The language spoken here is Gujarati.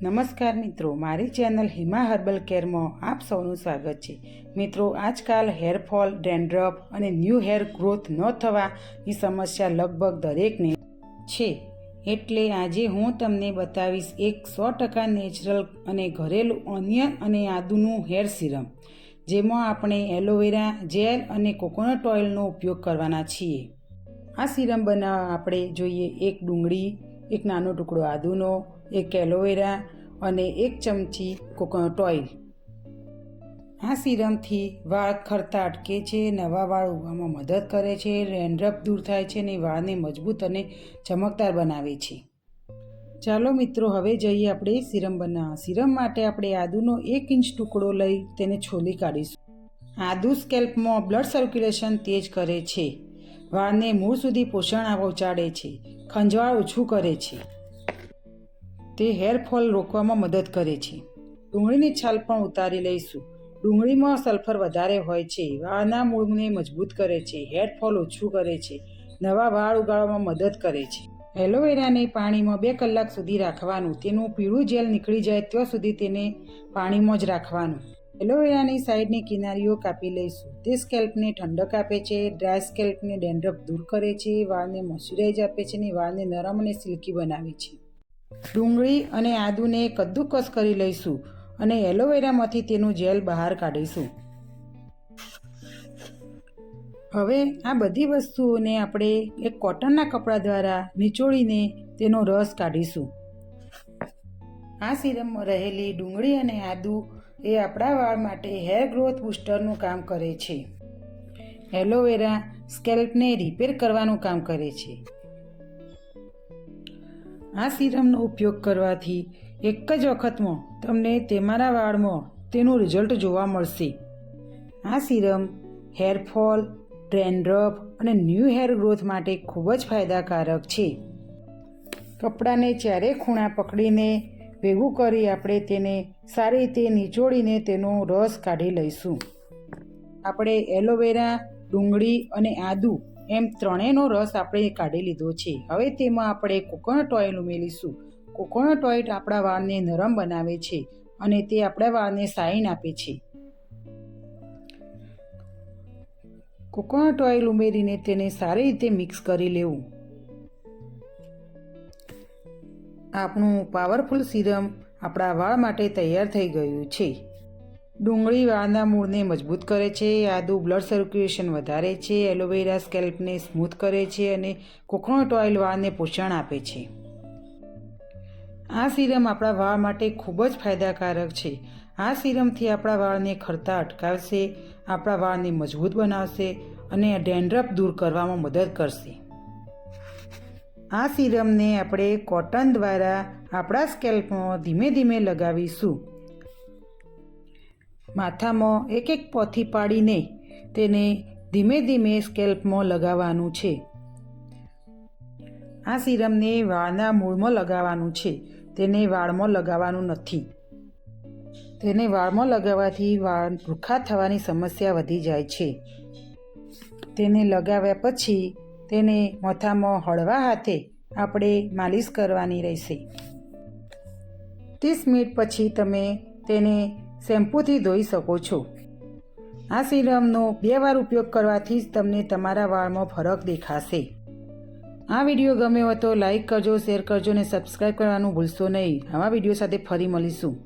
નમસ્કાર મિત્રો, મારી ચેનલ હિમા હર્બલ કેરમાં આપ સૌનું સ્વાગત છે। મિત્રો, આજકાલ હેરફોલ, ડેન્ડ્રફ અને ન્યૂ હેર ગ્રોથ ન થવાની સમસ્યા લગભગ દરેકને છે। એટલે આજે હું તમને બતાવીશ એક 100% નેચરલ અને ઘરેલું ઓનિયન અને આદુનું હેર સિરમ, જેમાં આપણે એલોવેરા જેલ અને કોકોનટ ઓઇલનો ઉપયોગ કરવાના છીએ। આ સિરમ બનાવવા આપણે જોઈએ એક ડુંગળી, એક નાનો ટુકડો આદુનો, એક એલોવેરા અને 1 ચમચી કોકોનટ ઓઇલ। આ સિરમથી વાળ ખરતા અટકે છે, નવા વાળ ઉગવામાં મદદ કરે છે, ડેન્ડ્રફ દૂર થાય છે અને વાળને મજબૂત અને ચમકદાર બનાવે છે। ચાલો મિત્રો, હવે જઈએ આપણે સિરમ બનાવવા। સિરમ માટે આપણે આદુનો 1 ઇંચ ટુકડો લઈ તેને છોલી કાઢીશું। આદુ સ્કેલ્પમાં બ્લડ સર્ક્યુલેશન તેજ કરે છે, વાળને મૂળ સુધી પોષણ પહોંચાડે છે, ખંજવાળ ઓછું કરે છે, તે હેરફોલ રોકવામાં મદદ કરે છે। ડુંગળીની છાલ પણ ઉતારી લઈશું। ડુંગળીમાં સલ્ફર વધારે હોય છે, વાળના મૂળને મજબૂત કરે છે, હેરફોલ ઓછું કરે છે, નવા વાળ ઉગાડવામાં મદદ કરે છે। એલોવેરાને પાણીમાં 2 કલાક સુધી રાખવાનું, તેનું પીળું જેલ નીકળી જાય ત્યાં સુધી તેને પાણીમાં જ રાખવાનું। એલોવેરાની સાઈડની કિનારીઓ કાપી લઈશું। તે સ્કેલ્પને ઠંડક આપે છે, ડ્રાય સ્કેલ્પને ડેન્ડ્રફ દૂર કરે છે, વાળને મોઇશ્ચરાઇઝ આપે છે અને વાળને નરમ અને સિલ્કી બનાવે છે। ડુંગળી અને આદુને કદ્દુકસ કરી લઈશું અને એલોવેરામાંથી તેનું જેલ બહાર કાઢીશું। હવે આ બધી વસ્તુઓને આપણે એક કોટનના કપડા દ્વારા નીચોડીને તેનો રસ કાઢીશું। આ સિરમમાં રહેલી ડુંગળી અને આદુ એ આપણા વાળ માટે હેર ગ્રોથ બૂસ્ટરનું કામ કરે છે। એલોવેરા સ્કેલ્પને રિપેર કરવાનું કામ કરે છે। આ સિરમનો ઉપયોગ કરવાથી એક જ વખતમાં તમને તમારા વાળમાં તેનું રિઝલ્ટ જોવા મળશે। આ સિરમ હેરફોલ, ડેન્ડ્રફ અને ન્યૂ હેર ગ્રોથ માટે ખૂબ જ ફાયદાકારક છે। કપડાને ચારે ખૂણા પકડીને ભેગું કરી આપણે તેને સારી રીતે નીચોડીને તેનો રસ કાઢી લઈશું। આપણે એલોવેરા, ડુંગળી અને આદુ એમ ત્રણેયનો રસ આપણે કાઢી લીધો છે। હવે તેમાં આપણે કોકોનટ ઓઇલ ઉમેરીશું। કોકોનટ ઓઇલ આપણા વાળને નરમ બનાવે છે અને તે આપણા વાળને શાઇન આપે છે। કોકોનટ ઓઇલ ઉમેરીને તેને સારી રીતે મિક્સ કરી લેવું। આપણું પાવરફુલ સિરમ આપણા વાળ માટે તૈયાર થઈ ગયું છે। ડુંગળી વાળના મૂળને મજબૂત કરે છે, આદુ બ્લડ સર્ક્યુલેશન વધારે છે, એલોવેરા સ્કેલ્પને સ્મૂથ કરે છે અને કોકોનટ ઓઇલ વાળને પોષણ આપે છે। આ સિરમ આપણા વાળ માટે ખૂબ જ ફાયદાકારક છે। આ સિરમથી આપણા વાળને ખરતા અટકાવશે, આપણા વાળને મજબૂત બનાવશે અને ડેન્ડ્રફ દૂર કરવામાં મદદ કરશે। આ સિરમને આપણે કોટન દ્વારા આપણા સ્કેલ્પમાં ધીમે ધીમે લગાવીશું। માથામાં એક પોથી પાડીને તેને ધીમે ધીમે સ્કેલ્પમાં લગાવવાનું છે। આ સિરમને વાળના મૂળમાં લગાવવાનું છે, તેને વાળમાં લગાવવાનું નથી। તેને વાળમાં લગાવવાથી વાળ રૂખા થવાની સમસ્યા વધી જાય છે। તેને લગાવ્યા પછી તેને માથામાં હળવા હાથે આપણે માલિશ કરવાની રહેશે। 30 મિનિટ પછી તમે તેને શેમ્પૂથી ધોઈ શકો છો। આ સિરમનો 2 વાર ઉપયોગ કરવાથી જ તમને તમારા વાળમાં ફરક દેખાશે। આ વિડીયો ગમ્યો હોય તો લાઈક કરજો, શેર કરજો અને સબસ્ક્રાઈબ કરવાનું ભૂલશો નહીં। આવા વિડીયો સાથે ફરી મળીશું।